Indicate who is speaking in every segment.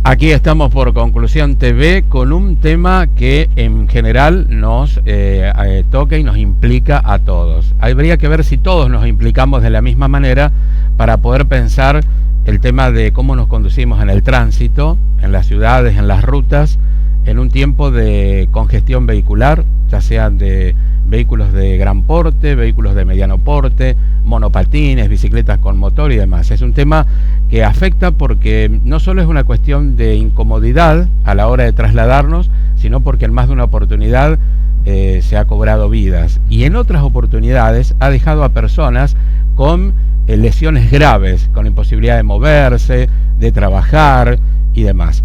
Speaker 1: Aquí estamos por Conclusión TV con un tema que en general nos toca y nos implica a todos. Habría que ver si todos nos implicamos de la misma manera para poder pensar el tema de cómo nos conducimos en el tránsito, en las ciudades, en las rutas, en un tiempo de congestión vehicular, ya sean de vehículos de gran porte, vehículos de mediano porte, monopatines, bicicletas con motor y demás. Es un tema que afecta porque no solo es una cuestión de incomodidad a la hora de trasladarnos, sino porque en más de una oportunidad se ha cobrado vidas. Y en otras oportunidades ha dejado a personas con lesiones graves, con imposibilidad de moverse, de trabajar y demás.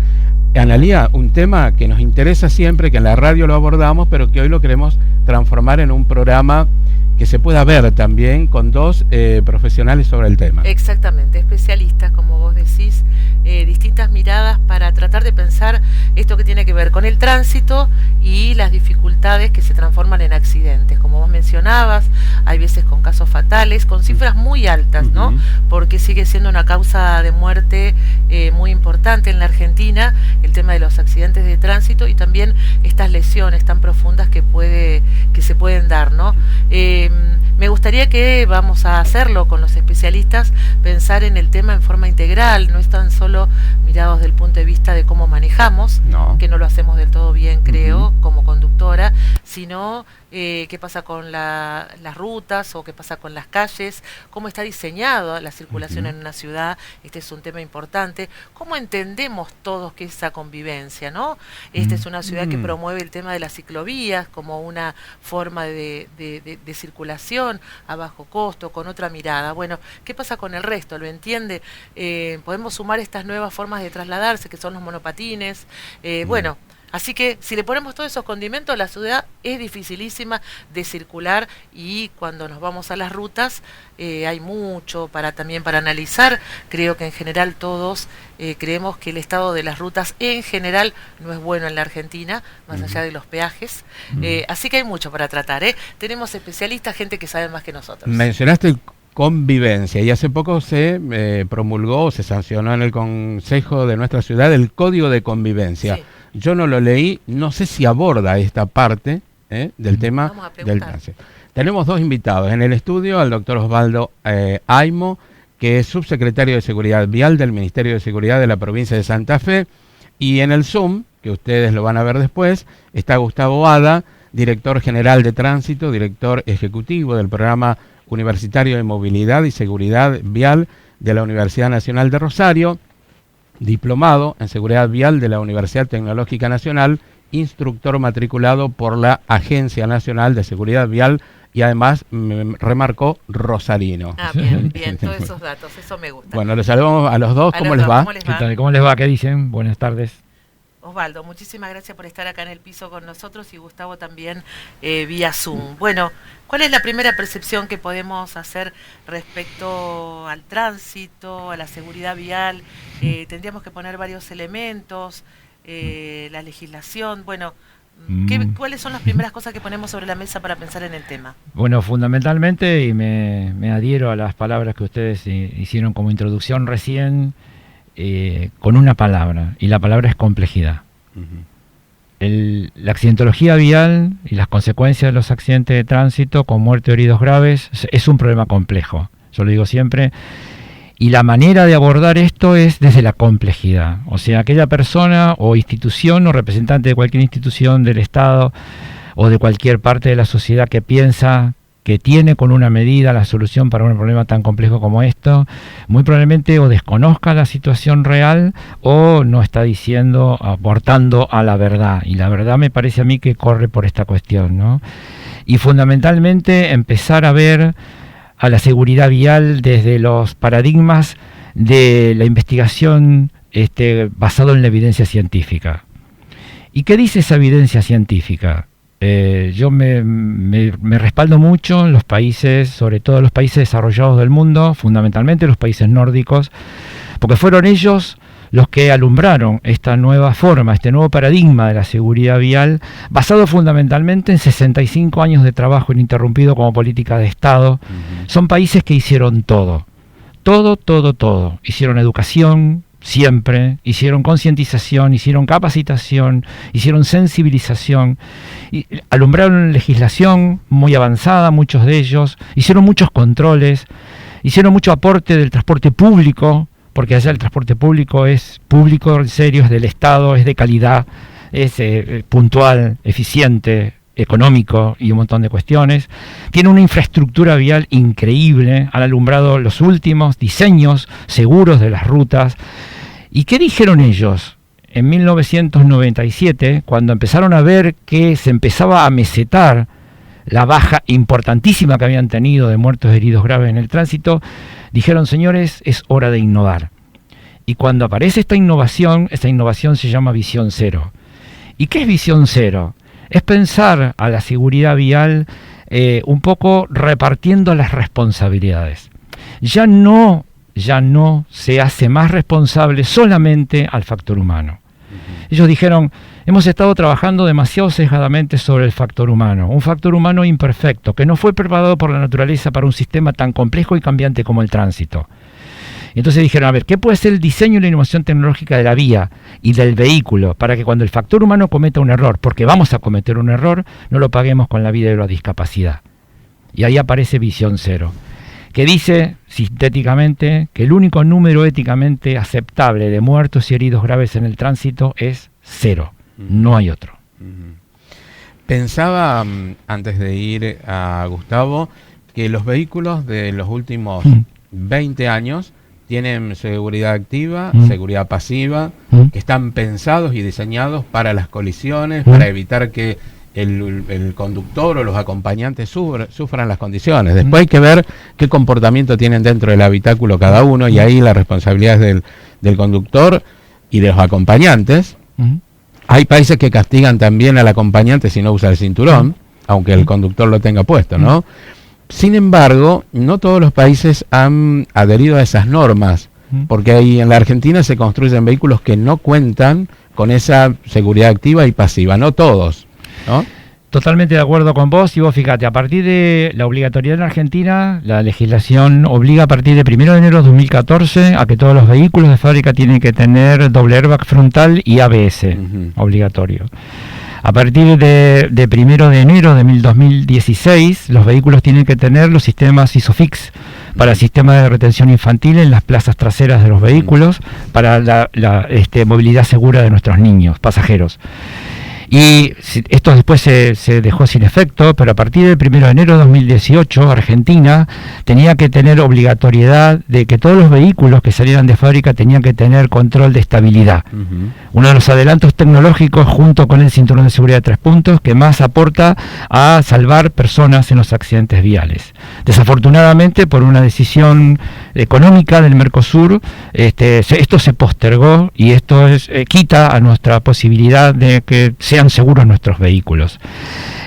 Speaker 1: Analía, un tema que nos interesa siempre, que en la radio lo abordamos, pero que hoy lo queremos transformar en un programa que se pueda ver también con dos profesionales sobre el tema.
Speaker 2: Exactamente, especialistas, como vos decís, distintas miradas para tratar de pensar esto que tiene que ver con el tránsito y las dificultades que se transforman en accidentes. Como vos mencionabas, hay veces con casos fatales, con cifras muy altas, ¿no? Porque sigue siendo una causa de muerte muy importante en la Argentina, el tema de los accidentes de tránsito y también estas lesiones tan profundas que se pueden dar, ¿no? Me gustaría que vamos a hacerlo con los especialistas, pensar en el tema en forma integral, no es tan solo mirados desde el punto de vista de cómo manejamos, que no lo hacemos del todo bien, creo, como conductora, sino qué pasa con las rutas o qué pasa con las calles, cómo está diseñada la circulación en una ciudad. Este es un tema importante, cómo entendemos todos que esa convivencia, ¿no? Esta es una ciudad que promueve el tema de las ciclovías como una forma de circulación a bajo costo, con otra mirada. Bueno, ¿qué pasa con el resto? ¿Lo entiende? Podemos sumar estas nuevas formas de trasladarse, que son los monopatines. Bueno, así que si le ponemos todos esos condimentos, la ciudad es dificilísima de circular y cuando nos vamos a las rutas hay mucho también para analizar. Creo que en general todos creemos que el estado de las rutas en general no es bueno en la Argentina, más allá de los peajes. Así que hay mucho para tratar. Tenemos especialistas, gente que sabe más que nosotros.
Speaker 1: Mencionaste convivencia y hace poco se promulgó, se sancionó en el Consejo de nuestra ciudad el Código de Convivencia. Sí. Yo no lo leí, no sé si aborda esta parte del tema del tránsito. Tenemos dos invitados en el estudio, al doctor Osvaldo Aymo, que es subsecretario de Seguridad Vial del Ministerio de Seguridad de la provincia de Santa Fe, y en el Zoom, que ustedes lo van a ver después, está Gustavo Ada, director general de Tránsito, director ejecutivo del Programa Universitario de Movilidad y Seguridad Vial de la Universidad Nacional de Rosario, diplomado en Seguridad Vial de la Universidad Tecnológica Nacional, instructor matriculado por la Agencia Nacional de Seguridad Vial y además remarcó rosarino.
Speaker 2: Bien, todos esos datos, eso me gusta.
Speaker 1: Bueno, les saludamos a los dos, ¿cómo les va?
Speaker 3: ¿Qué tal? ¿Cómo les va? ¿Qué dicen? Buenas tardes.
Speaker 2: Osvaldo, muchísimas gracias por estar acá en el piso con nosotros y Gustavo también vía Zoom. Bueno, ¿cuál es la primera percepción que podemos hacer respecto al tránsito, a la seguridad vial? Tendríamos que poner varios elementos, la legislación, bueno, ¿cuáles son las primeras cosas que ponemos sobre la mesa para pensar en el tema?
Speaker 3: Bueno, fundamentalmente, y me adhiero a las palabras que ustedes hicieron como introducción recién, con una palabra, y la palabra es complejidad. La accidentología vial y las consecuencias de los accidentes de tránsito con muerte o heridos graves es un problema complejo, yo lo digo siempre, y la manera de abordar esto es desde la complejidad. O sea, aquella persona o institución o representante de cualquier institución del Estado o de cualquier parte de la sociedad que piensa que tiene con una medida la solución para un problema tan complejo como esto, muy probablemente o desconozca la situación real o no está aportando a la verdad. Y la verdad me parece a mí que corre por esta cuestión, ¿no? Y fundamentalmente empezar a ver a la seguridad vial desde los paradigmas de la investigación basado en la evidencia científica. ¿Y qué dice esa evidencia científica? Yo me respaldo mucho en los países, sobre todo los países desarrollados del mundo, fundamentalmente los países nórdicos, porque fueron ellos los que alumbraron esta nueva forma, este nuevo paradigma de la seguridad vial, basado fundamentalmente en 65 años de trabajo ininterrumpido como política de Estado. Son países que hicieron todo. Hicieron educación, siempre, hicieron concientización, hicieron capacitación, hicieron sensibilización, y alumbraron legislación muy avanzada, muchos de ellos, hicieron muchos controles, hicieron mucho aporte del transporte público, porque allá el transporte público es público, en serio, es del Estado, es de calidad, es puntual, eficiente, económico y un montón de cuestiones. Tiene una infraestructura vial increíble, han alumbrado los últimos diseños seguros de las rutas. ¿Y qué dijeron ellos? En 1997, cuando empezaron a ver que se empezaba a mesetar la baja importantísima que habían tenido de muertos y heridos graves en el tránsito, dijeron, señores, es hora de innovar. Y cuando aparece esta innovación se llama Visión Cero. ¿Y qué es Visión Cero? Es pensar a la seguridad vial un poco repartiendo las responsabilidades. Ya no se hace más responsable solamente al factor humano. Ellos dijeron, hemos estado trabajando demasiado sesgadamente sobre el factor humano, un factor humano imperfecto, que no fue preparado por la naturaleza para un sistema tan complejo y cambiante como el tránsito. Entonces dijeron, a ver, ¿qué puede ser el diseño y la innovación tecnológica de la vía y del vehículo para que cuando el factor humano cometa un error, porque vamos a cometer un error, no lo paguemos con la vida y la discapacidad? Y ahí aparece Visión Cero, que dice sintéticamente que el único número éticamente aceptable de muertos y heridos graves en el tránsito es 0, no hay otro.
Speaker 1: Pensaba, antes de ir a Gustavo, que los vehículos de los últimos 20 años tienen seguridad activa, seguridad pasiva, que están pensados y diseñados para las colisiones, para evitar que el conductor o los acompañantes sufran las condiciones. Después hay que ver qué comportamiento tienen dentro del habitáculo cada uno, y ahí la responsabilidad es del conductor y de los acompañantes. Hay países que castigan también al acompañante si no usa el cinturón, aunque el conductor lo tenga puesto, ¿no? Sin embargo, no todos los países han adherido a esas normas, porque ahí en la Argentina se construyen vehículos que no cuentan con esa seguridad activa y pasiva, no todos, ¿no?
Speaker 3: Totalmente de acuerdo con vos, y vos fíjate, a partir de la obligatoriedad en Argentina, la legislación obliga a partir de 1 de enero de 2014 a que todos los vehículos de fábrica tienen que tener doble airbag frontal y ABS, obligatorio. A partir de 1 de enero de 2016, los vehículos tienen que tener los sistemas ISOFIX para el sistema de retención infantil en las plazas traseras de los vehículos, para la movilidad segura de nuestros niños, pasajeros. Y esto después se dejó sin efecto, pero a partir del 1 de enero de 2018, Argentina tenía que tener obligatoriedad de que todos los vehículos que salieran de fábrica tenían que tener control de estabilidad. Uno de los adelantos tecnológicos, junto con el cinturón de seguridad de 3 puntos, que más aporta a salvar personas en los accidentes viales. Desafortunadamente, por una decisión económica del Mercosur, esto se postergó, y esto quita a nuestra posibilidad de que sean seguros nuestros vehículos.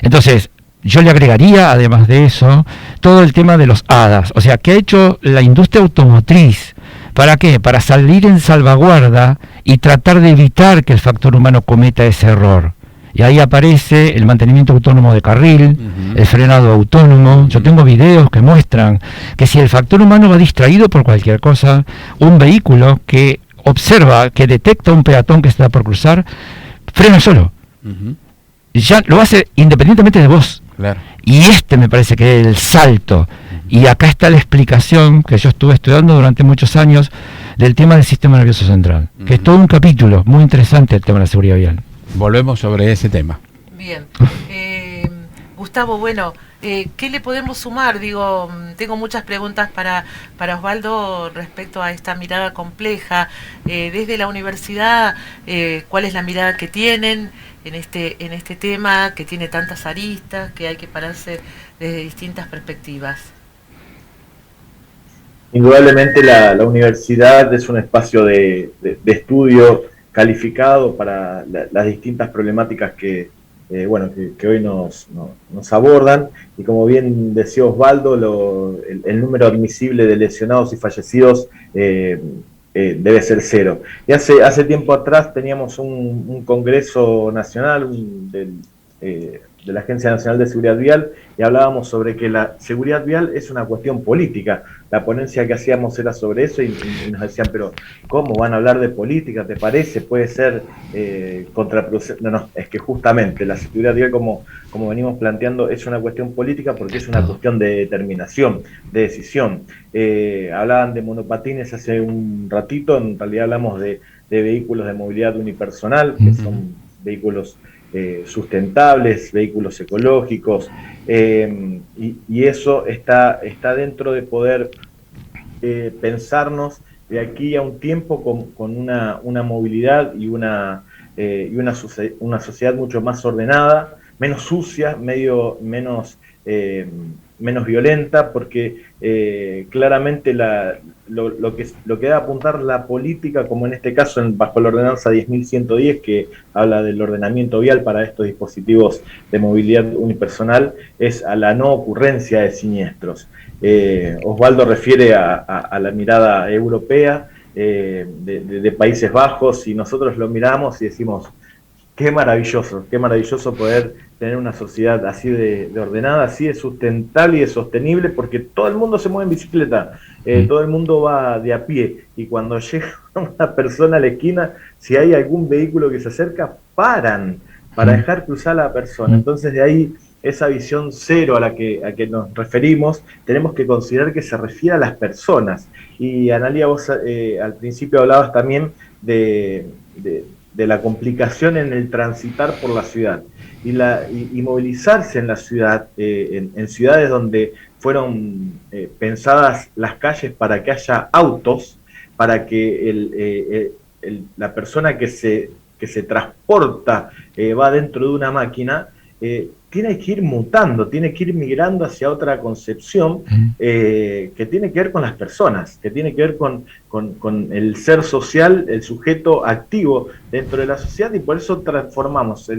Speaker 3: Entonces, yo le agregaría, además de eso, todo el tema de los ADAS. O sea, ¿qué ha hecho la industria automotriz? ¿Para qué? Para salir en salvaguarda y tratar de evitar que el factor humano cometa ese error. Y ahí aparece el mantenimiento autónomo de carril, el frenado autónomo. Yo tengo videos que muestran que si el factor humano va distraído por cualquier cosa, un vehículo que observa, que detecta un peatón que está por cruzar, frena solo. Ya lo hace independientemente de vos. Claro. Y me parece que es el salto. Y acá está la explicación que yo estuve estudiando durante muchos años del tema del sistema nervioso central, que es todo un capítulo muy interesante, el tema de la seguridad vial.
Speaker 1: Volvemos sobre ese tema.
Speaker 2: Bien. Gustavo, bueno, ¿qué le podemos sumar? Digo, tengo muchas preguntas para Osvaldo respecto a esta mirada compleja. Desde la universidad, ¿cuál es la mirada que tienen en este tema que tiene tantas aristas, que hay que pararse desde distintas perspectivas?
Speaker 4: Indudablemente la universidad es un espacio de estudio calificado para las distintas problemáticas que hoy nos abordan, y como bien decía Osvaldo, el número admisible de lesionados y fallecidos debe ser 0. Y hace tiempo atrás teníamos un congreso nacional de la Agencia Nacional de Seguridad Vial y hablábamos sobre que la seguridad vial es una cuestión política. La ponencia que hacíamos era sobre eso y nos decían, pero ¿cómo van a hablar de política? ¿Te parece? ¿Puede ser contraproducente? No, es que justamente la seguridad vial, como venimos planteando, es una cuestión política porque es una cuestión de determinación, de decisión. Hablaban de monopatines hace un ratito, en realidad hablamos de vehículos de movilidad unipersonal, que son vehículos sustentables, vehículos ecológicos, y eso está dentro de poder pensarnos de aquí a un tiempo con una movilidad y una sociedad mucho más ordenada, menos sucia, menos violenta, porque claramente lo que debe apuntar la política, como en este caso bajo la ordenanza 10.110, que habla del ordenamiento vial para estos dispositivos de movilidad unipersonal, es a la no ocurrencia de siniestros. Osvaldo refiere a la mirada europea de Países Bajos, y nosotros lo miramos y decimos, qué maravilloso poder tener una sociedad así de ordenada, así de sustentable y de sostenible, porque todo el mundo se mueve en bicicleta, todo el mundo va de a pie, y cuando llega una persona a la esquina, si hay algún vehículo que se acerca, paran para dejar cruzar a la persona. Entonces de ahí esa visión cero a la que nos referimos, tenemos que considerar que se refiere a las personas. Y Analia, vos al principio hablabas también de la complicación en el transitar por la ciudad y movilizarse en la ciudad, en ciudades donde fueron pensadas las calles para que haya autos, para que la persona que se transporta va dentro de una máquina, tiene que ir mutando, tiene que ir migrando hacia otra concepción que tiene que ver con las personas, que tiene que ver con el ser social, el sujeto activo dentro de la sociedad, y por eso transformamos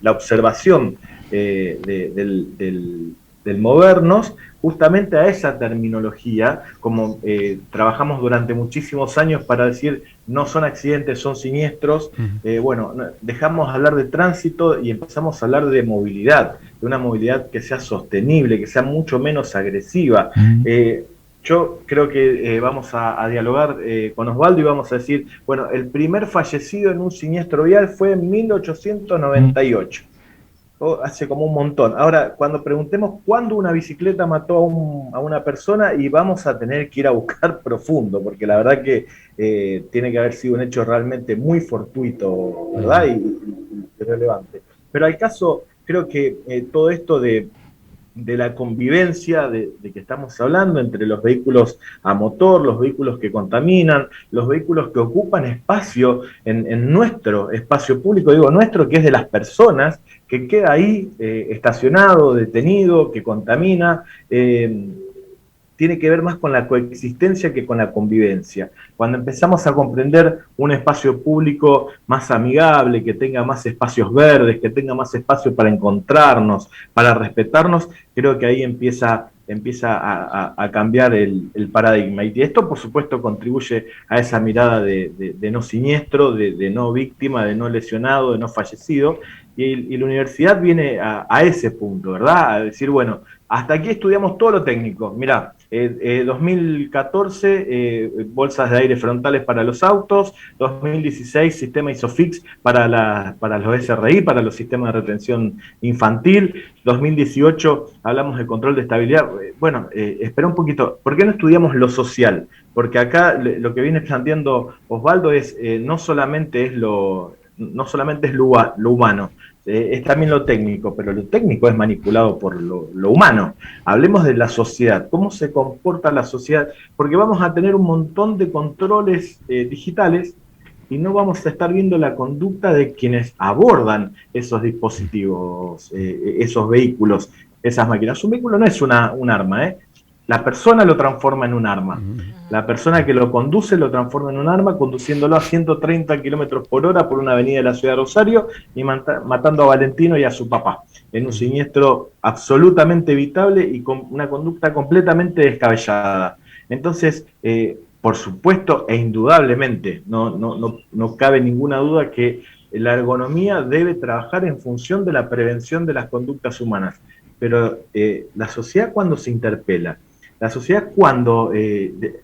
Speaker 4: la observación del movernos justamente a esa terminología, como trabajamos durante muchísimos años para decir no son accidentes, son siniestros. Bueno, dejamos hablar de tránsito y empezamos a hablar de movilidad, de una movilidad que sea sostenible, que sea mucho menos agresiva. Yo creo que vamos a dialogar con Osvaldo y vamos a decir, bueno, el primer fallecido en un siniestro vial fue en 1898. Hace como un montón. Ahora, cuando preguntemos cuándo una bicicleta mató a una persona, y vamos a tener que ir a buscar profundo, porque la verdad que tiene que haber sido un hecho realmente muy fortuito, ¿verdad? Y relevante. Pero al caso, creo que todo esto de la convivencia de que estamos hablando entre los vehículos a motor, los vehículos que contaminan, los vehículos que ocupan espacio en nuestro espacio público, digo nuestro, que es de las personas, que queda ahí estacionado, detenido, que contamina, tiene que ver más con la coexistencia que con la convivencia. Cuando empezamos a comprender un espacio público más amigable, que tenga más espacios verdes, que tenga más espacio para encontrarnos, para respetarnos, creo que ahí empieza a cambiar el paradigma. Y esto, por supuesto, contribuye a esa mirada de no siniestro, de no víctima, de no lesionado, de no fallecido. Y la universidad viene a ese punto, ¿verdad? A decir, bueno, hasta aquí estudiamos todo lo técnico. Mirá, 2014, bolsas de aire frontales para los autos, 2016, sistema ISOFIX para los SRI, para los sistemas de retención infantil, 2018 hablamos de control de estabilidad. Bueno, espera un poquito, ¿por qué no estudiamos lo social? Porque acá lo que viene planteando Osvaldo es no solamente es lo humano, es también lo técnico, pero lo técnico es manipulado por lo humano. Hablemos de la sociedad, cómo se comporta la sociedad, porque vamos a tener un montón de controles digitales y no vamos a estar viendo la conducta de quienes abordan esos dispositivos, esos vehículos, esas máquinas. Un vehículo no es un arma, La persona lo transforma en un arma. La persona que lo conduce lo transforma en un arma, conduciéndolo a 130 kilómetros por hora por una avenida de la ciudad de Rosario y matando a Valentino y a su papá, en un siniestro absolutamente evitable y con una conducta completamente descabellada. Entonces, por supuesto e indudablemente, no cabe ninguna duda que la ergonomía debe trabajar en función de la prevención de las conductas humanas. Pero la sociedad cuando se interpela, la sociedad cuando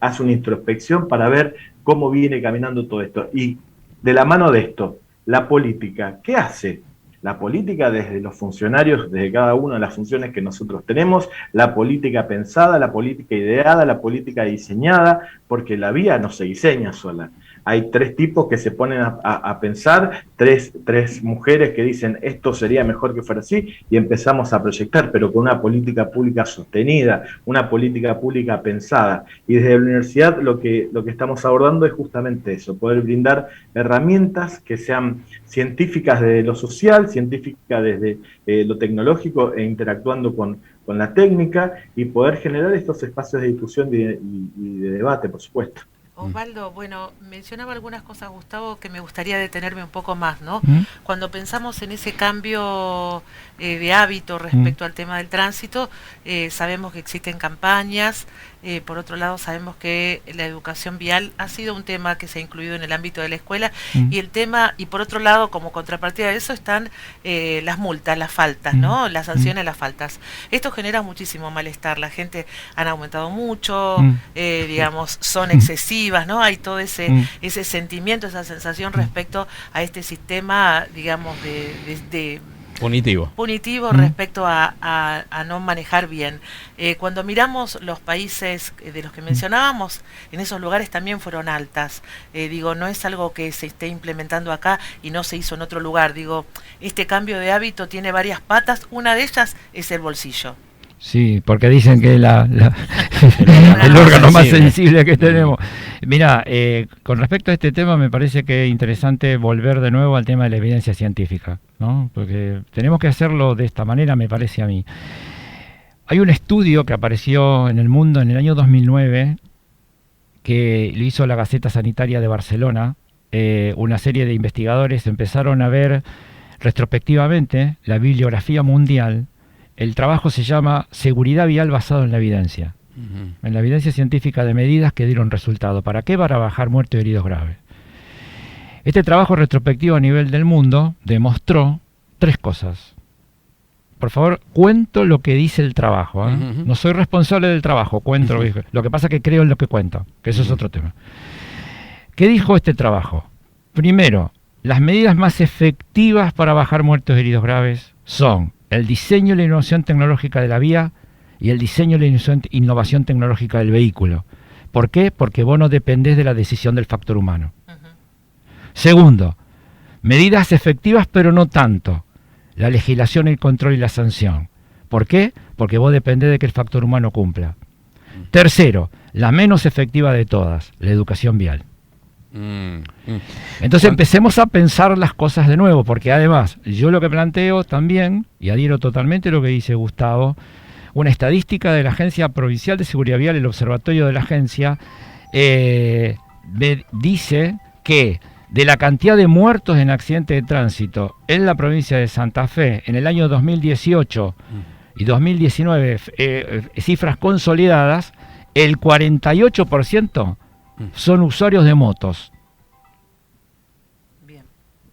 Speaker 4: hace una introspección para ver cómo viene caminando todo esto. Y de la mano de esto, la política, ¿qué hace? La política desde los funcionarios, desde cada una de las funciones que nosotros tenemos, la política pensada, la política ideada, la política diseñada, porque la vía no se diseña sola. Hay tres tipos que se ponen a pensar, tres mujeres que dicen esto sería mejor que fuera así, y empezamos a proyectar, pero con una política pública sostenida, una política pública pensada. Y desde la universidad lo que estamos abordando es justamente eso, poder brindar herramientas que sean científicas desde lo social, científicas desde lo tecnológico e interactuando con la técnica, y poder generar estos espacios de discusión y de debate, por supuesto.
Speaker 2: Osvaldo, bueno, mencionaba algunas cosas, Gustavo, que me gustaría detenerme un poco más, ¿no? Cuando pensamos en ese cambio de hábito respecto al tema del tránsito, sabemos que existen campañas, por otro lado sabemos que la educación vial ha sido un tema que se ha incluido en el ámbito de la escuela, y el tema, y por otro lado, como contrapartida de eso, están las multas, las faltas, ¿no? Las sanciones a las faltas. Esto genera muchísimo malestar, la gente han aumentado mucho, digamos, son excesivas, ¿no? Hay todo ese sentimiento, esa sensación respecto a este sistema, digamos, de punitivo respecto a no manejar bien. Cuando miramos los países de los que mencionábamos, en esos lugares también fueron altas. Digo, no es algo que se esté implementando acá y no se hizo en otro lugar. Digo, este cambio de hábito tiene varias patas, una de ellas es el bolsillo.
Speaker 3: Sí, porque dicen que el órgano más sensible que tenemos. Mirá, con respecto a este tema me parece que es interesante volver de nuevo al tema de la evidencia científica, ¿no? Porque tenemos que hacerlo de esta manera, me parece a mí. Hay un estudio que apareció en el mundo en el año 2009, que lo hizo la Gaceta Sanitaria de Barcelona. Una serie de investigadores empezaron a ver retrospectivamente la bibliografía mundial. El trabajo se llama Seguridad Vial basado en la evidencia. En la evidencia científica de medidas que dieron resultado. ¿Para qué? Para bajar muertos y heridos graves. Este trabajo retrospectivo a nivel del mundo demostró tres cosas. Por favor, cuento lo que dice el trabajo, ¿eh? No soy responsable del trabajo, cuento lo que pasa que creo en lo que cuento, que eso es otro tema. ¿Qué dijo este trabajo? Primero, las medidas más efectivas para bajar muertos y heridos graves son el diseño y la innovación tecnológica de la vía y el diseño y la innovación tecnológica del vehículo. ¿Por qué? Porque vos no dependés de la decisión del factor humano. Segundo, medidas efectivas pero no tanto. La legislación, el control y la sanción. ¿Por qué? Porque vos dependés de que el factor humano cumpla. Tercero, la menos efectiva de todas, la educación vial. Entonces empecemos a pensar las cosas de nuevo, porque además yo lo que planteo también, y adhiero totalmente a lo que dice Gustavo, una estadística de la Agencia Provincial de Seguridad Vial, el observatorio de la agencia, dice que de la cantidad de muertos en accidentes de tránsito en la provincia de Santa Fe en el año 2018 y 2019, cifras consolidadas, el 48% son usuarios de motos.
Speaker 2: Bien.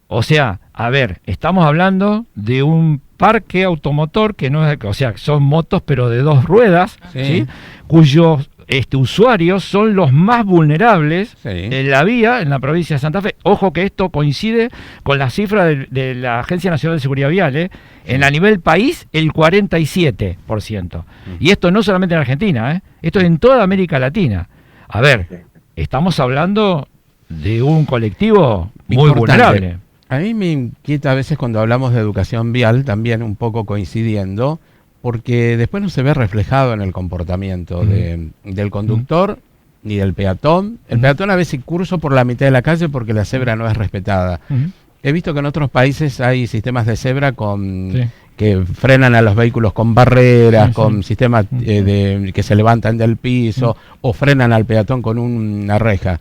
Speaker 3: O sea, a ver, estamos hablando de un parque automotor que no es, o sea, son motos pero de dos ruedas, ¿sí? Cuyos usuarios son los más vulnerables en la vía en la provincia de Santa Fe. Ojo que esto coincide con la cifra de la Agencia Nacional de Seguridad Vial, en a nivel país el 47%. Y esto no solamente en Argentina, esto es en toda América Latina. A ver, estamos hablando de un colectivo muy vulnerable.
Speaker 1: A mí me inquieta a veces cuando hablamos de educación vial, también un poco coincidiendo, porque después no se ve reflejado en el comportamiento del conductor ni del peatón. El peatón a veces cursa por la mitad de la calle porque la cebra no es respetada. He visto que en otros países hay sistemas de cebra que frenan a los vehículos con barreras, con sistemas que se levantan del piso, o frenan al peatón con una reja.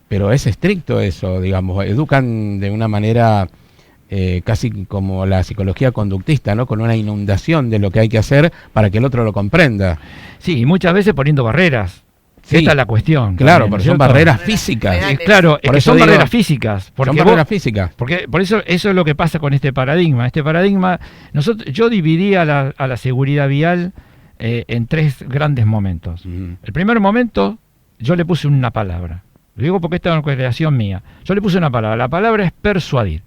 Speaker 1: Pero es estricto eso, digamos, educan de una manera casi como la psicología conductista, ¿no? Con una inundación de lo que hay que hacer para que el otro lo comprenda.
Speaker 3: Sí, y muchas veces poniendo barreras.
Speaker 1: Sí,
Speaker 3: esta es la cuestión.
Speaker 1: Claro,
Speaker 3: también,
Speaker 1: pero
Speaker 3: ¿cierto?
Speaker 1: son barreras físicas.
Speaker 2: Reales.
Speaker 3: Claro, es
Speaker 1: Por
Speaker 3: que
Speaker 1: eso
Speaker 3: son
Speaker 1: digo,
Speaker 3: barreras físicas. Porque
Speaker 1: Son
Speaker 3: vos-
Speaker 1: barreras físicas.
Speaker 3: Porque por eso es lo que pasa con este paradigma. Este paradigma, yo dividía a la seguridad vial en tres grandes momentos.
Speaker 1: Ujú.
Speaker 3: El primer momento, yo le puse una palabra. Lo digo porque esta es una creación mía. Yo le puse una palabra. La palabra es persuadir.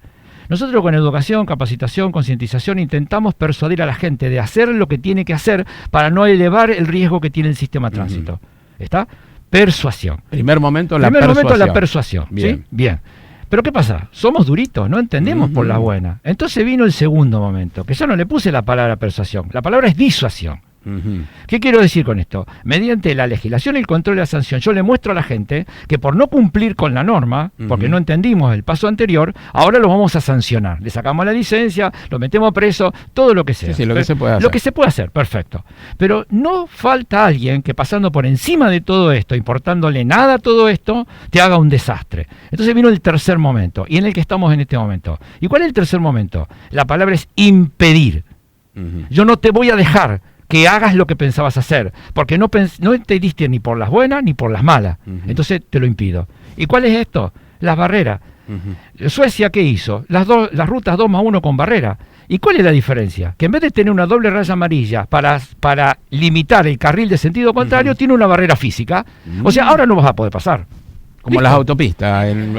Speaker 3: Nosotros con educación, capacitación, concientización intentamos persuadir a la gente de hacer lo que tiene que hacer para no elevar el riesgo que tiene el sistema de tránsito. ¿Está? Persuasión.
Speaker 1: Primer momento, la
Speaker 3: Primer
Speaker 1: persuasión.
Speaker 3: momento la persuasión.
Speaker 1: Bien.
Speaker 3: ¿Sí? Bien. Pero ¿qué pasa? Somos duritos, no entendemos por la buena. Entonces vino el segundo momento, que yo no le puse la palabra persuasión, la palabra es disuasión.
Speaker 1: Ujú.
Speaker 3: ¿Qué quiero decir con esto? Mediante la legislación y el control de la sanción, yo le muestro a la gente que por no cumplir con la norma, porque no entendimos el paso anterior, ahora lo vamos a sancionar. Le sacamos la licencia, lo metemos preso, todo lo que sea.
Speaker 1: Sí, lo que se puede hacer.
Speaker 3: Lo que se puede hacer, perfecto. Pero no falta alguien que pasando por encima de todo esto, importándole nada a todo esto, te haga un desastre. Entonces vino el tercer momento, y en el que estamos en este momento. ¿Y cuál es el tercer momento? La palabra es impedir.
Speaker 1: Ujú.
Speaker 3: Yo no te voy a dejar que hagas lo que pensabas hacer, porque no te diste ni por las buenas ni por las malas.
Speaker 1: Ujú.
Speaker 3: Entonces te lo impido. ¿Y cuál es esto? Las barreras.
Speaker 1: Ujú.
Speaker 3: Suecia, ¿qué hizo? Las rutas 2+1 con barrera. ¿Y cuál es la diferencia? Que en vez de tener una doble raya amarilla para limitar el carril de sentido contrario, tiene una barrera física. O sea, ahora no vas a poder pasar.
Speaker 1: Como
Speaker 3: ¿Listo?
Speaker 1: las autopistas, en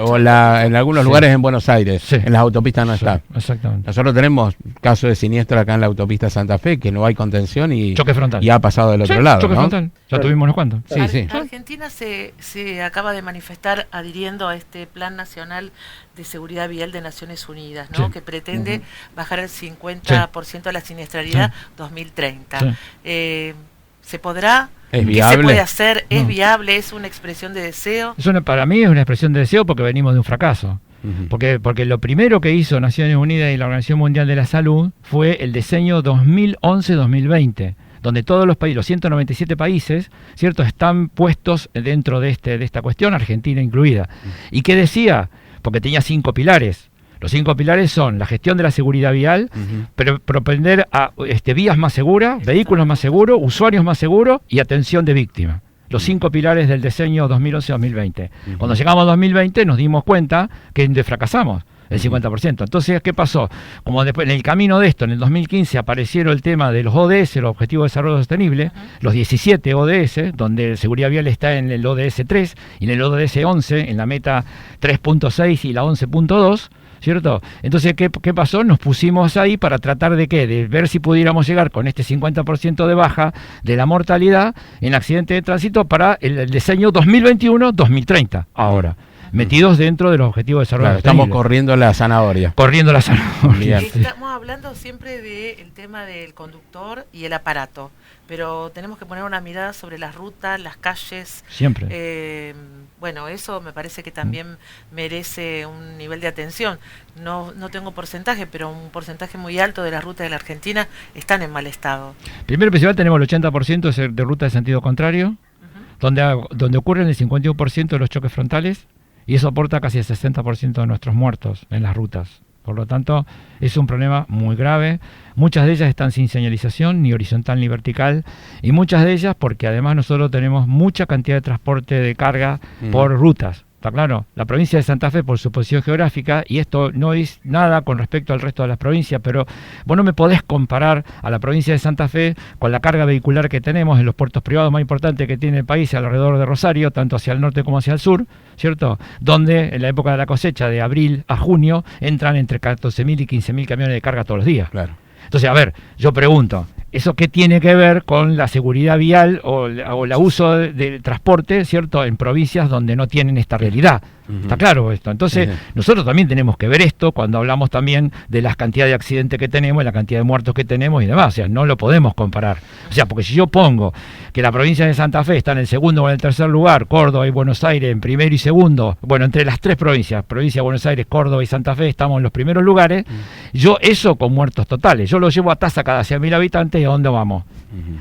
Speaker 1: algunos
Speaker 3: Sí.
Speaker 1: lugares en Buenos Aires,
Speaker 3: Sí.
Speaker 1: en las autopistas no
Speaker 3: Sí,
Speaker 1: está.
Speaker 3: exactamente.
Speaker 1: Nosotros tenemos casos de siniestro acá en la autopista Santa Fe, que no hay contención y,
Speaker 3: Choque frontal.
Speaker 1: y ha pasado del otro
Speaker 3: Sí,
Speaker 1: lado,
Speaker 3: choque
Speaker 1: ¿no?
Speaker 3: frontal. Ya tuvimos unos cuantos.
Speaker 1: Sí, sí.
Speaker 2: Argentina se acaba de manifestar adhiriendo a este Plan Nacional de Seguridad Vial de Naciones Unidas, ¿no?
Speaker 3: Sí.
Speaker 2: Que pretende bajar el 50% de la siniestralidad 2030.
Speaker 3: Sí.
Speaker 2: ¿Se podrá?
Speaker 1: ¿Es
Speaker 2: ¿Qué
Speaker 1: viable?
Speaker 2: se puede hacer? ¿Es
Speaker 3: No.
Speaker 2: viable? ¿Es una expresión de deseo?
Speaker 3: Para mí es una expresión de deseo porque venimos de un fracaso.
Speaker 1: Ujú.
Speaker 3: Porque lo primero que hizo Naciones Unidas y la Organización Mundial de la Salud fue el diseño 2011-2020, donde todos los países, los 197 países, ¿cierto?, están puestos dentro de esta cuestión, Argentina incluida. ¿Y qué decía? Porque tenía 5 pilares. Los 5 pilares son la gestión de la seguridad vial,
Speaker 1: Ujú.
Speaker 3: pero propender a vías más seguras, vehículos más seguros, usuarios más seguros y atención de víctimas. Los 5 pilares del diseño 2011-2020. Cuando llegamos a 2020 nos dimos cuenta que fracasamos el 50%. Entonces, ¿qué pasó? Como después en el camino de esto, en el 2015 aparecieron el tema de los ODS, los Objetivos de Desarrollo Sostenible, los 17 ODS, donde seguridad vial está en el ODS 3 y en el ODS 11, en la meta 3.6 y la 11.2, ¿cierto? Entonces, ¿qué pasó? Nos pusimos ahí para tratar de ¿qué? De ver si pudiéramos llegar con este 50% de baja de la mortalidad en accidentes de tránsito para el diseño 2021-2030, ahora, metidos dentro de los objetivos de desarrollo
Speaker 1: Claro, estamos
Speaker 3: sostenible.
Speaker 1: corriendo la zanahoria.
Speaker 3: Corriendo la zanahoria.
Speaker 1: Bien.
Speaker 2: Estamos hablando siempre del tema del conductor y el aparato, pero tenemos que poner una mirada sobre las rutas, las calles.
Speaker 3: Siempre.
Speaker 2: Bueno, eso me parece que también merece un nivel de atención. No tengo porcentaje, pero un porcentaje muy alto de las rutas de la Argentina están en mal estado.
Speaker 3: Primero principal tenemos el 80% de ruta de sentido contrario, donde ocurren el 51% de los choques frontales, y eso aporta casi el 60% de nuestros muertos en las rutas. Por lo tanto, es un problema muy grave. Muchas de ellas están sin señalización, ni horizontal ni vertical, y muchas de ellas porque además nosotros tenemos mucha cantidad de transporte de carga por rutas. ¿Está claro? La provincia de Santa Fe, por su posición geográfica, y esto no es nada con respecto al resto de las provincias, pero vos no me podés comparar a la provincia de Santa Fe con la carga vehicular que tenemos en los puertos privados más importantes que tiene el país alrededor de Rosario, tanto hacia el norte como hacia el sur, ¿cierto? Donde en la época de la cosecha, de abril a junio, entran entre 14.000 y 15.000 camiones de carga todos los días.
Speaker 1: Claro.
Speaker 3: Entonces, a ver, yo pregunto, ¿eso qué tiene que ver con la seguridad vial o el uso del transporte, ¿cierto?, en provincias donde no tienen esta realidad? ¿Está claro esto? Entonces, nosotros también tenemos que ver esto cuando hablamos también de las cantidades de accidentes que tenemos y la cantidad de muertos que tenemos y demás. O sea, no lo podemos comparar. O sea, porque si yo pongo que la provincia de Santa Fe está en el segundo o en el tercer lugar, Córdoba y Buenos Aires en primero y segundo, bueno, entre las tres provincias, provincia de Buenos Aires, Córdoba y Santa Fe, estamos en los primeros lugares, yo eso con muertos totales, yo lo llevo a tasa cada 100.000 habitantes, ¿y a dónde vamos?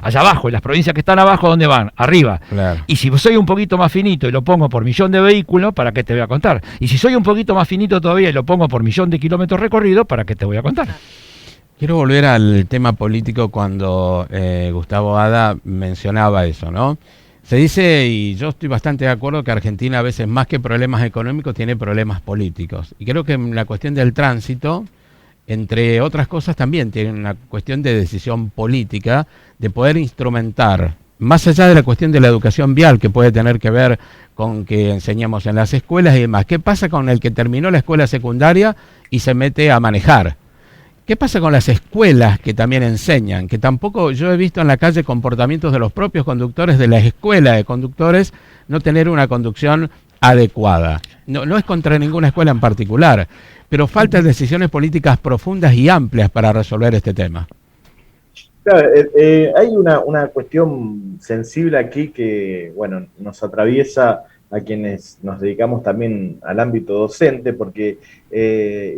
Speaker 3: Allá abajo, y las provincias que están abajo, ¿dónde van? Arriba.
Speaker 1: Claro.
Speaker 3: Y si soy un poquito más finito y lo pongo por millón de vehículos, ¿para qué te voy a contar? Y si soy un poquito más finito todavía y lo pongo por millón de kilómetros recorridos, ¿para qué te voy a contar?
Speaker 1: Quiero volver al tema político cuando Gustavo Ada mencionaba eso, ¿no? Se dice, y yo estoy bastante de acuerdo, que Argentina a veces más que problemas económicos tiene problemas políticos. Y creo que en la cuestión del tránsito, entre otras cosas, también tiene una cuestión de decisión política, de poder instrumentar, más allá de la cuestión de la educación vial, que puede tener que ver con que enseñamos en las escuelas y demás. ¿Qué pasa con el que terminó la escuela secundaria y se mete a manejar? ¿Qué pasa con las escuelas que también enseñan? Que tampoco yo he visto en la calle comportamientos de los propios conductores de la escuela de conductores no tener una conducción adecuada. No es contra ninguna escuela en particular, pero faltan decisiones políticas profundas y amplias para resolver este tema.
Speaker 4: Claro, hay una cuestión sensible aquí que, bueno, nos atraviesa a quienes nos dedicamos también al ámbito docente, porque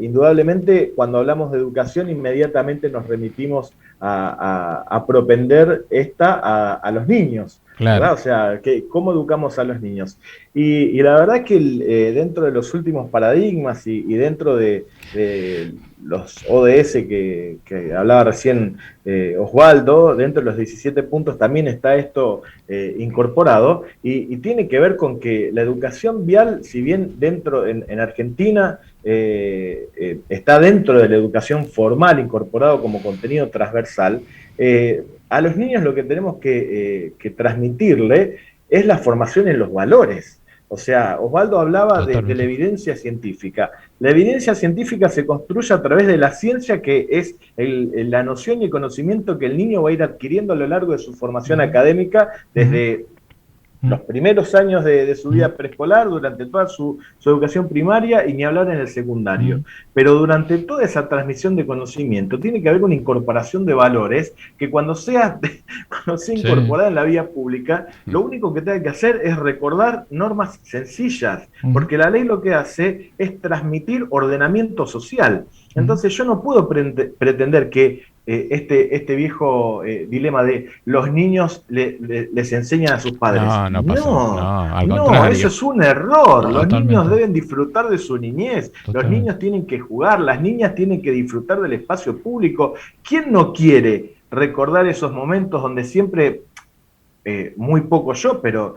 Speaker 4: indudablemente cuando hablamos de educación inmediatamente nos remitimos a propender a los niños,
Speaker 1: claro.
Speaker 4: ¿verdad? O sea, ¿cómo educamos a los niños? Y la verdad es que dentro de los últimos paradigmas y dentro de los ODS que hablaba recién Osvaldo, dentro de los 17 puntos también está esto incorporado y tiene que ver con que la educación vial, si bien dentro en Argentina está dentro de la educación formal incorporado como contenido transversal, a los niños lo que tenemos que transmitirle es la formación en los valores. O sea, Osvaldo hablaba de la evidencia científica. La evidencia científica se construye a través de la ciencia, que es la noción y el conocimiento que el niño va a ir adquiriendo a lo largo de su formación académica, desde los primeros años de su vida preescolar, durante toda su educación primaria y ni hablar en el secundario. Pero durante toda esa transmisión de conocimiento tiene que haber una incorporación de valores que cuando sea incorporada en la vía pública, lo único que tenga que hacer es recordar normas sencillas, porque la ley lo que hace es transmitir ordenamiento social. Entonces yo no puedo pretender que este viejo dilema de los niños les enseñan a sus padres. No, eso es un error. Los niños deben disfrutar de su niñez. Los niños tienen que jugar, las niñas tienen que disfrutar del espacio público. ¿Quién no quiere recordar esos momentos donde siempre, muy poco yo, pero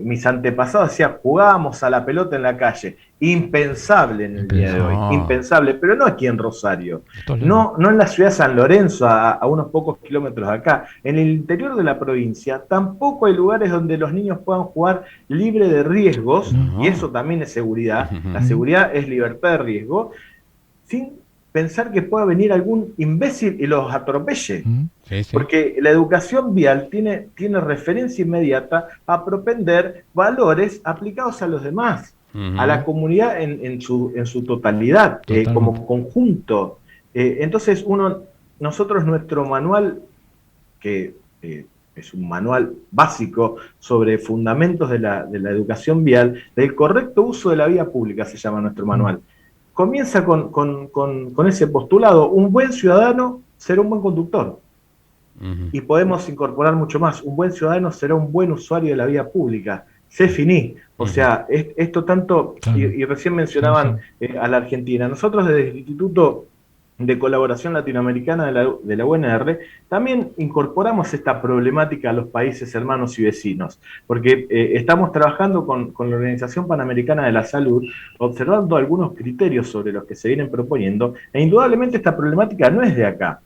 Speaker 4: mis antepasados decían, jugábamos a la pelota en la calle? Impensable en el día de hoy, impensable, pero no aquí en Rosario, no en la ciudad de San Lorenzo, a unos pocos kilómetros de acá, en el interior de la provincia, tampoco hay lugares donde los niños puedan jugar libre de riesgos, y eso también es seguridad. La seguridad es libertad de riesgo, sin pensar que pueda venir algún imbécil y los atropelle. Porque la educación vial tiene referencia inmediata a propender valores aplicados a los demás, a la comunidad en su totalidad, como conjunto. Entonces nosotros nuestro manual, que es un manual básico sobre fundamentos de la educación vial, del correcto uso de la vía pública, se llama nuestro manual. Comienza con ese postulado: un buen ciudadano será un buen conductor. Y podemos incorporar mucho más: un buen ciudadano será un buen usuario de la vía pública. Se finí. O sea, esto tanto, y recién mencionaban a la Argentina. Nosotros desde el Instituto de Colaboración Latinoamericana de la UNR también incorporamos esta problemática a los países hermanos y vecinos, porque estamos trabajando con la Organización Panamericana de la Salud, observando algunos criterios sobre los que se vienen proponiendo, e indudablemente esta problemática no es de acá.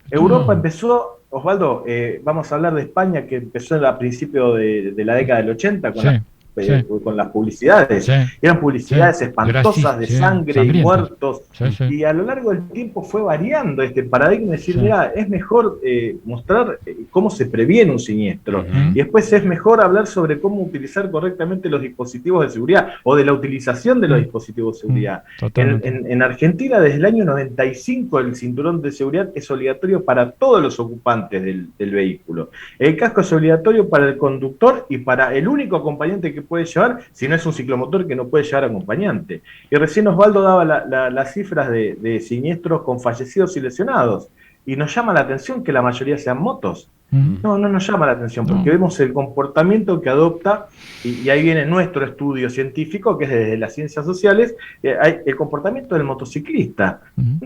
Speaker 4: Europa empezó, Osvaldo, vamos a hablar de España, que empezó a principios de la década del 80 con las publicidades. Eran publicidades espantosas de sangre y muertos. Y a lo largo del tiempo fue variando este paradigma de decir, mira, es mejor mostrar cómo se previene un siniestro. Y después es mejor hablar sobre cómo utilizar correctamente los dispositivos de seguridad o de la utilización de los dispositivos de seguridad. En Argentina, desde el año 95, el cinturón de seguridad es obligatorio para todos los ocupantes del vehículo. El casco es obligatorio para el conductor y para el único acompañante que puede llevar, si no es un ciclomotor que no puede llevar acompañante. Y recién Osvaldo daba las cifras de siniestros con fallecidos y lesionados, y nos llama la atención que la mayoría sean motos. No nos llama la atención, porque vemos el comportamiento que adopta, y ahí viene nuestro estudio científico, que es desde las ciencias sociales, hay el comportamiento del motociclista.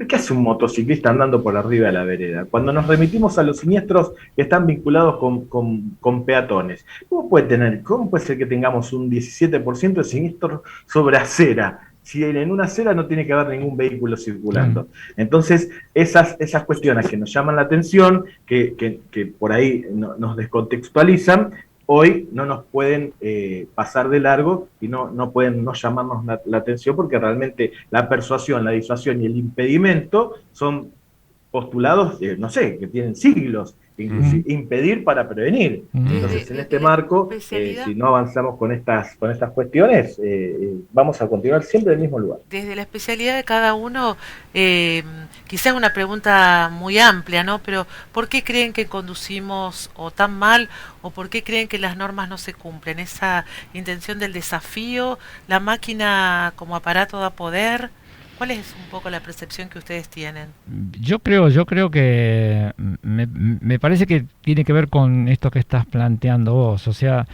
Speaker 4: ¿Qué hace un motociclista andando por arriba de la vereda? Cuando nos remitimos a los siniestros que están vinculados con peatones, ¿cómo puede ser que tengamos un 17% de siniestros sobre acera? Si en una acera no tiene que haber ningún vehículo circulando. Entonces, esas cuestiones que nos llaman la atención, que por ahí nos descontextualizan, hoy no nos pueden pasar de largo y no pueden no llamarnos la atención, porque realmente la persuasión, la disuasión y el impedimento son postulados, no sé, que tienen siglos. Impedir para prevenir. Entonces, en este marco, si no avanzamos con estas cuestiones, vamos a continuar siempre en el mismo lugar.
Speaker 2: Desde la especialidad de cada uno, quizás una pregunta muy amplia, ¿no? Pero ¿por qué creen que conducimos o tan mal, o por qué creen que las normas no se cumplen? Esa intención del desafío, la máquina como aparato da poder. ¿Cuál es un poco la percepción que ustedes tienen?
Speaker 3: Yo creo que me parece que tiene que ver con esto que estás planteando vos. O sea,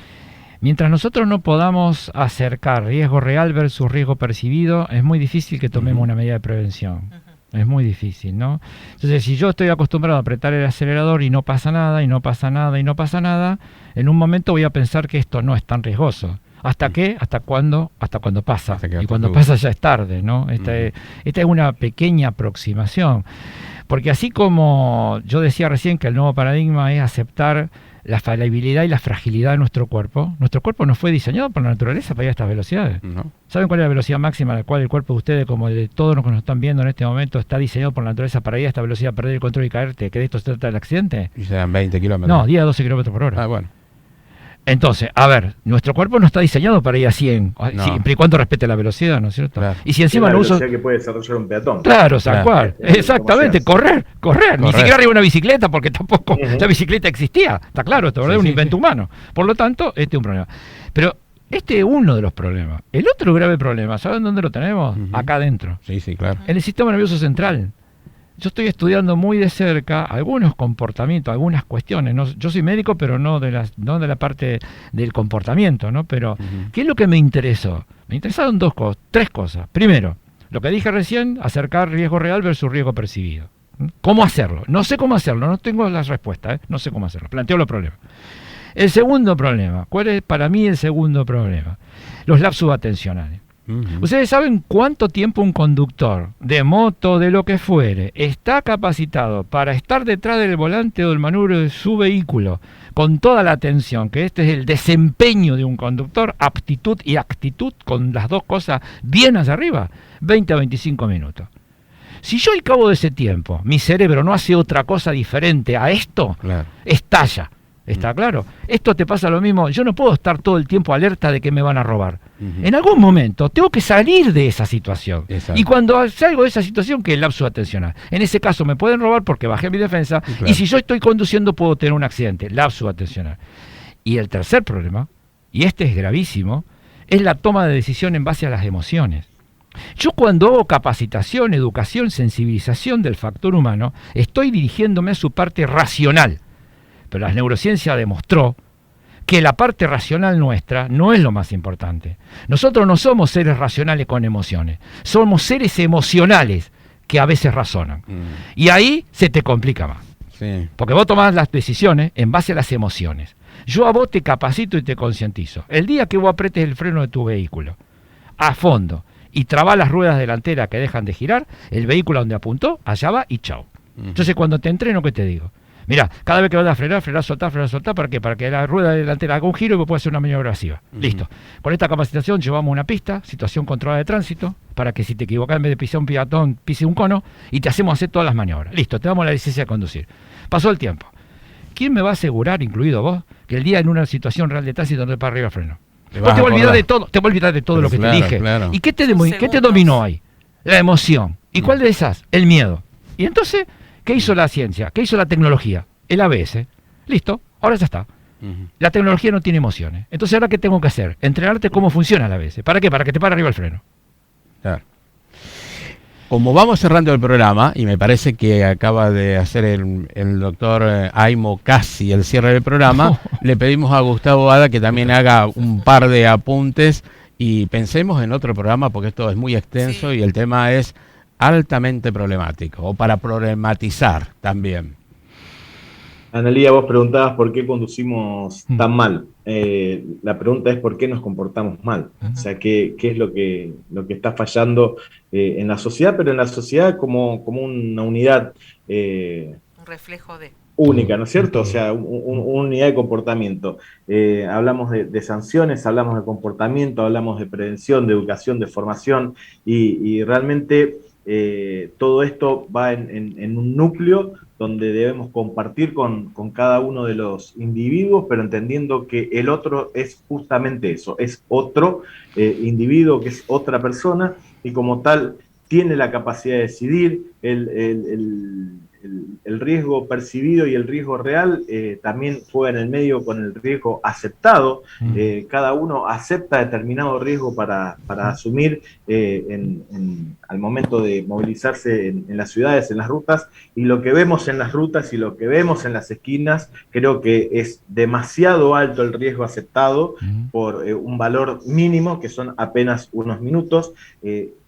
Speaker 3: mientras nosotros no podamos acercar riesgo real versus riesgo percibido, es muy difícil que tomemos una medida de prevención. Es muy difícil, ¿no? Entonces, si yo estoy acostumbrado a apretar el acelerador y no pasa nada, y no pasa nada, y no pasa nada, en un momento voy a pensar que esto no es tan riesgoso. ¿Hasta qué? ¿Hasta cuándo? Hasta cuando pasa. Y cuando pasa ya es tarde, ¿no? Esta es una pequeña aproximación. Porque así como yo decía recién que el nuevo paradigma es aceptar la falibilidad y la fragilidad de nuestro cuerpo no fue diseñado por la naturaleza para ir a estas velocidades. No. ¿Saben cuál es la velocidad máxima a la cual el cuerpo de ustedes, como el de todos los que nos están viendo en este momento, está diseñado por la naturaleza para ir a esta velocidad, perder el control y caerte? ¿Que de esto se trata el accidente?
Speaker 1: Y se dan 20 kilómetros.
Speaker 3: No, 10 a 12 kilómetros por hora.
Speaker 1: Ah, bueno.
Speaker 3: Entonces, a ver, nuestro cuerpo no está diseñado para ir a 100, siempre y cuando respete la velocidad, ¿no es cierto?
Speaker 1: Claro.
Speaker 3: Y si encima
Speaker 4: la
Speaker 3: no uso...
Speaker 4: velocidad que puede desarrollar un peatón.
Speaker 3: Claro, tal cual. Exactamente, correr. Ni siquiera arriba de una bicicleta, porque tampoco la bicicleta existía. Está claro, esto es un invento humano. Por lo tanto, este es un problema. Pero este es uno de los problemas. El otro grave problema, ¿saben dónde lo tenemos? Acá adentro.
Speaker 1: Sí, claro.
Speaker 3: En el sistema nervioso central. Yo estoy estudiando muy de cerca algunos comportamientos, algunas cuestiones. No, yo soy médico, pero no de la parte del comportamiento, ¿no? Pero, ¿qué es lo que me interesó? Me interesaron tres cosas. Primero, lo que dije recién, acercar riesgo real versus riesgo percibido. ¿Cómo hacerlo? No sé cómo hacerlo, no tengo las respuestas, no sé cómo hacerlo. Planteo los problemas. El segundo problema, ¿cuál es para mí el segundo problema? Los lapsus atencionales. ¿Ustedes saben cuánto tiempo un conductor de moto, de lo que fuere, está capacitado para estar detrás del volante o del manubrio de su vehículo con toda la atención? Que este es el desempeño de un conductor, aptitud y actitud, con las dos cosas bien hacia arriba, 20 a 25 minutos. Si yo al cabo de ese tiempo, mi cerebro no hace otra cosa diferente a esto, estalla. ¿Está claro? Esto te pasa lo mismo. Yo no puedo estar todo el tiempo alerta de que me van a robar. En algún momento tengo que salir de esa situación. Exacto. Y cuando salgo de esa situación, que es el lapsus atencional. En ese caso me pueden robar porque bajé mi defensa. Y si yo estoy conduciendo puedo tener un accidente. Lapsus atencional. Y el tercer problema, y este es gravísimo, es la toma de decisión en base a las emociones. Yo cuando hago capacitación, educación, sensibilización del factor humano, estoy dirigiéndome a su parte racional. Pero la neurociencia demostró que la parte racional nuestra no es lo más importante. Nosotros no somos seres racionales con emociones, somos seres emocionales que a veces razonan. Y ahí se te complica más. Sí. Porque vos tomás las decisiones en base a las emociones. Yo a vos te capacito y te concientizo. El día que vos apretes el freno de tu vehículo a fondo y trabás las ruedas delanteras que dejan de girar, el vehículo donde apuntó, allá va y chau. Entonces cuando te entreno, ¿qué te digo? Mirá, cada vez que vas a frenar, soltar, ¿para qué? Para que la rueda delantera haga un giro y me pueda hacer una maniobra evasiva. Listo. Con esta capacitación llevamos una pista, situación controlada de tránsito, para que si te equivocas en vez de pisar un peatón, pise un cono, y te hacemos hacer todas las maniobras. Listo, te damos la licencia de conducir. Pasó el tiempo. ¿Quién me va a asegurar, incluido vos, que el día en una situación real de tránsito no te para arriba el freno? Vos te vas a olvidar de todo, lo que te dije. Claro. ¿Y qué te dominó ahí? La emoción. ¿Y cuál de esas? El miedo. Y entonces, ¿qué hizo la ciencia? ¿Qué hizo la tecnología? El ABS. Listo, ahora ya está. La tecnología no tiene emociones. Entonces, ¿ahora qué tengo que hacer? Entrenarte cómo funciona el ABS. ¿Para qué? Para que te pare arriba el freno.
Speaker 1: Claro. Como vamos cerrando el programa, y me parece que acaba de hacer el doctor Aimo casi el cierre del programa, le pedimos a Gustavo Ada que también haga un par de apuntes y pensemos en otro programa porque esto es muy extenso y el tema es altamente problemático, o para problematizar también.
Speaker 4: Analía, vos preguntabas por qué conducimos tan mal. La pregunta es por qué nos comportamos mal. O sea, qué es lo que está fallando en la sociedad, pero en la sociedad como una unidad
Speaker 2: un reflejo de
Speaker 4: única, ¿no es cierto? O sea, una unidad de comportamiento. Hablamos de sanciones, hablamos de comportamiento, hablamos de prevención, de educación, de formación, y realmente todo esto va en un núcleo donde debemos compartir con cada uno de los individuos, pero entendiendo que el otro es justamente eso, es otro individuo, que es otra persona, y como tal tiene la capacidad de decidir. El riesgo percibido y el riesgo real también juega en el medio con el riesgo aceptado. Cada uno acepta determinado riesgo para asumir al momento de movilizarse en las ciudades, en las rutas, y lo que vemos en las rutas y lo que vemos en las esquinas, creo que es demasiado alto el riesgo aceptado por un valor mínimo, que son apenas unos minutos.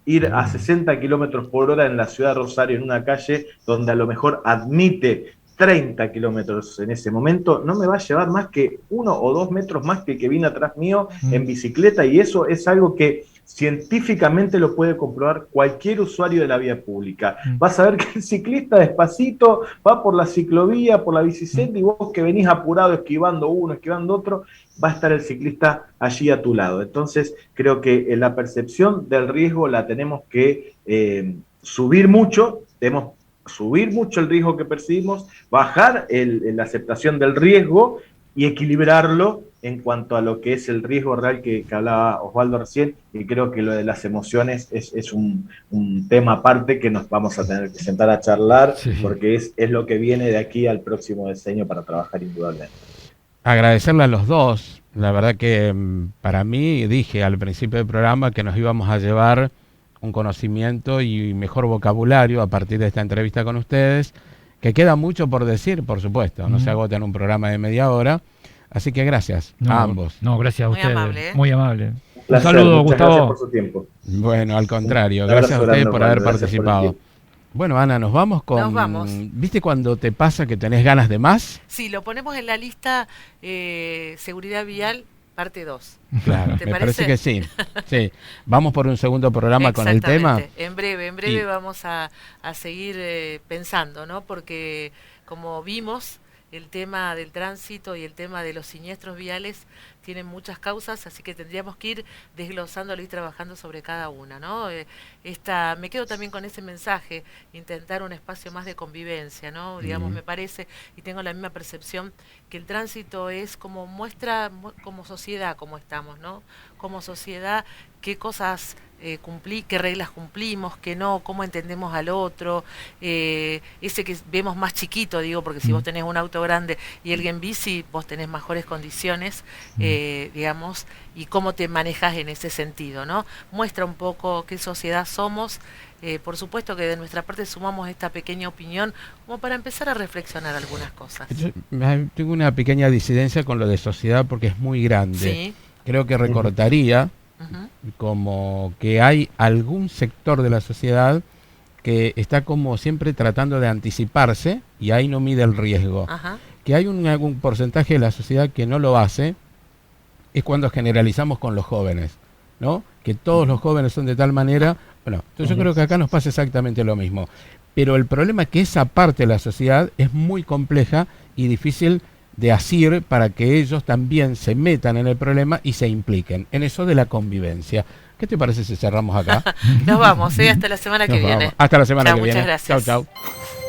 Speaker 4: Ir a 60 kilómetros por hora en la ciudad de Rosario, en una calle donde a lo mejor admite 30 kilómetros en ese momento, no me va a llevar más que 1 o 2 metros más que el que viene atrás mío en bicicleta, y eso es algo que científicamente lo puede comprobar cualquier usuario de la vía pública. Vas a ver que el ciclista despacito va por la ciclovía, por la bicicleta, y vos que venís apurado esquivando uno, esquivando otro, va a estar el ciclista allí a tu lado. Entonces, creo que la percepción del riesgo la tenemos que subir mucho, debemos subir mucho el riesgo que percibimos, bajar la aceptación del riesgo y equilibrarlo en cuanto a lo que es el riesgo real que hablaba Osvaldo recién, y creo que lo de las emociones es un tema aparte que nos vamos a tener que sentar a charlar, porque es lo que viene de aquí al próximo diseño para trabajar indudablemente.
Speaker 1: Agradecerle a los dos, la verdad que para mí, dije al principio del programa que nos íbamos a llevar un conocimiento y mejor vocabulario a partir de esta entrevista con ustedes, que queda mucho por decir, por supuesto, no se agota en un programa de media hora, así que gracias a ambos.
Speaker 3: No, gracias a
Speaker 2: muy
Speaker 3: ustedes,
Speaker 2: amable,
Speaker 3: muy amable.
Speaker 4: Un
Speaker 3: saludo, Gustavo.
Speaker 4: Gracias por su tiempo.
Speaker 1: Bueno, al contrario, gracias a ustedes por haber participado. Bueno, Ana, nos vamos con...
Speaker 2: Nos vamos.
Speaker 1: ¿Viste cuando te pasa que tenés ganas de más?
Speaker 2: Sí, lo ponemos en la lista Seguridad Vial, parte 2.
Speaker 1: Claro, me parece que sí. Sí. Vamos por un segundo programa con el tema.
Speaker 2: En breve vamos a seguir pensando, ¿no? Porque como vimos, el tema del tránsito y el tema de los siniestros viales tienen muchas causas, así que tendríamos que ir desglosándolo y trabajando sobre cada una, ¿no? Me quedo también con ese mensaje, intentar un espacio más de convivencia, ¿no? Digamos, me parece, y tengo la misma percepción, que el tránsito es como muestra, como sociedad, cómo estamos, ¿no? Como sociedad, qué cosas qué reglas cumplimos, qué no, cómo entendemos al otro, ese que vemos más chiquito, digo, porque si vos tenés un auto grande y alguien en bici, vos tenés mejores condiciones, digamos, y cómo te manejas en ese sentido, ¿no? Muestra un poco qué sociedad somos. Por supuesto que de nuestra parte sumamos esta pequeña opinión como para empezar a reflexionar algunas cosas.
Speaker 1: Yo tengo una pequeña disidencia con lo de sociedad porque es muy grande.
Speaker 2: Sí.
Speaker 1: Creo que recortaría como que hay algún sector de la sociedad que está como siempre tratando de anticiparse y ahí no mide el riesgo. Que hay algún porcentaje de la sociedad que no lo hace, es cuando generalizamos con los jóvenes, ¿no? Que todos los jóvenes son de tal manera. Bueno, entonces yo creo que acá nos pasa exactamente lo mismo. Pero el problema es que esa parte de la sociedad es muy compleja y difícil de asir para que ellos también se metan en el problema y se impliquen en eso de la convivencia. ¿Qué te parece si cerramos acá?
Speaker 2: Nos vamos, hasta la semana que viene.
Speaker 1: Hasta la semana que
Speaker 2: muchas
Speaker 1: viene.
Speaker 2: Gracias.
Speaker 1: Chau, chau.